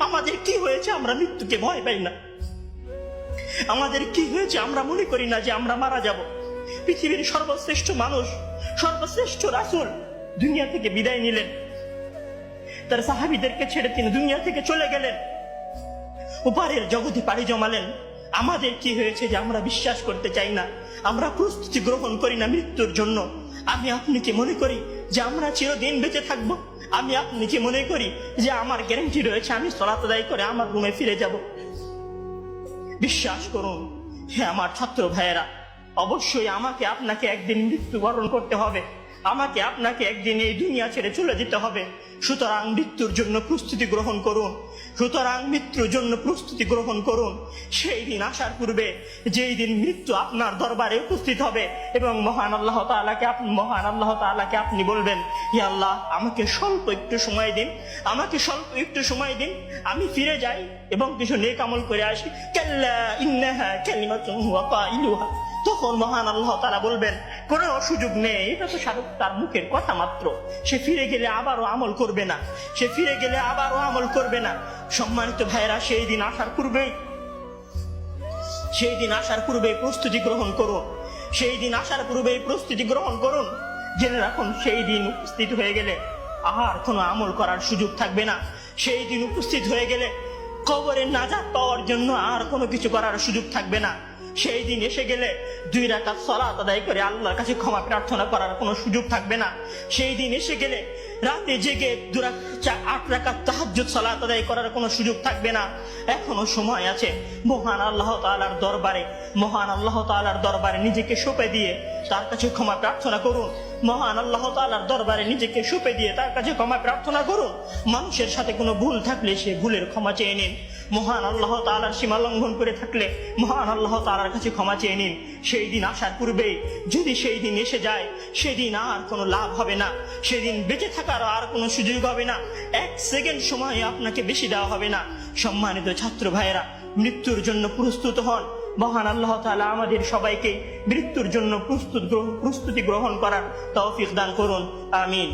আমাদের কি হয়েছে আমরা মৃত্যুকে ভয় পাই না? আমাদের কি হয়েছে আমরা মনে করি না যে আমরা মারা যাব? পৃথিবীর সর্বশ্রেষ্ঠ মানুষ, সর্বশ্রেষ্ঠ রাসূল দুনিয়া থেকে বিদায় নিলেন, তার সাহাবীদেরকে ছেড়ে তিনি দুনিয়া থেকে চলে গেলেন, ওপারের জগতে পাড়ি জমালেন। আমাদের কি হয়েছে যে আমরা বিশ্বাস করতে চাই না, আমরা প্রস্তুতি গ্রহণ করি না মৃত্যুর জন্য? আমি আপনি কি মনে করি যে আমরা চিরদিন বেঁচে থাকবো? আমি আপনি কি মনে করি যে আমার গ্যারান্টি রয়েছে আমি সালাত আদায় করে আমার রুমে ফিরে যাব? বিশ্বাস করুন হে আমার ছাত্র ভাইয়েরা, অবশ্যই আমাকে আপনাকে একদিন মৃত্যুবরণ করতে হবে, আমাকে আপনাকে একদিন এই দুনিয়া ছেড়ে চলে যেতে হবে। সুতরাং মৃত্যুর জন্য প্রস্তুতি গ্রহণ করুন, সুতরাং মৃত্যুর জন্য প্রস্তুতি গ্রহণ করুন। সেই দিন আসার পূর্বে, যেই দিন মৃত্যু আপনার দরবারে উপস্থিত হবে এবং মহান আল্লাহ তাআলাকে আপনি বলবেন, হে আল্লাহ, আমাকে স্বল্প একটু সময় দিন, আমাকে স্বল্প একটু সময় দিন, আমি ফিরে যাই এবং কিছু নেক আমল করে আসি। কাল্লা ইন্নাহা কালিমাতুন হুয়া কাইলুহা। তখন মহান আল্লাহ তাআলা বলবেন, কোনো সুযোগ নেই, এটা তো তার মুখের কথা মাত্র, সে ফিরে গেলে আবারও আমল করবে না, সে ফিরে গেলে আবারও আমল করবে না। সম্মানিত ভাইরা, সেই দিন আসার পূর্বেই প্রস্তুতি গ্রহণ করুন, সেই দিন আসার পূর্বেই প্রস্তুতি গ্রহণ করুন। জেনে রাখুন, সেই দিন উপস্থিত হয়ে গেলে আর কোনো আমল করার সুযোগ থাকবে না। সেই দিন উপস্থিত হয়ে গেলে কবরের নাজাত পাওয়ার জন্য আর কোনো কিছু করার সুযোগ থাকবে না। সেই দিন এসে গেলে 2 রাকাত সালাত আদায় করে আল্লাহর কাছে ক্ষমা প্রার্থনা করার কোনো সুযোগ থাকবে না। সেই দিন এসে গেলে রাতে জেগে 8 রাকাত তাহাজ্জুদ সালাত আদায় করার কোনো সুযোগ থাকবে না। এখনো সময় আছে। মহান আল্লাহ তাআলার দরবারে নিজেকে সঁপে দিয়ে তার কাছে ক্ষমা প্রার্থনা করুন। মহান আল্লাহ তাআলার দরবারে নিজেকে সঁপে দিয়ে তার কাছে ক্ষমা প্রার্থনা করুন। মানুষের সাথে কোনো ভুল থাকলে সে ভুলের ক্ষমা চেয়ে নিন। মহান আল্লাহ তাআলার সীমা লঙ্ঘন করে থাকলে মহান আল্লাহ তাআলার কাছে ক্ষমা চেয়ে নিন। সেই দিন আসার পূর্বেই যদি সেই দিন এসে যায়, সেদিন আর কোনো লাভ হবে না, সেদিন বেঁচে থাকার আর কোনো সুযোগ হবে না, 1 সেকেন্ড সময় আপনাকে বেশি দেওয়া হবে না। সম্মানিত ছাত্র ভাইয়েরা, মৃত্যুর জন্য প্রস্তুত হন। মহান আল্লাহ তাআলা আমাদের সবাইকে মৃত্যুর জন্য প্রস্তুতি গ্রহণ করার তৌফিক দান করুন। আমিন।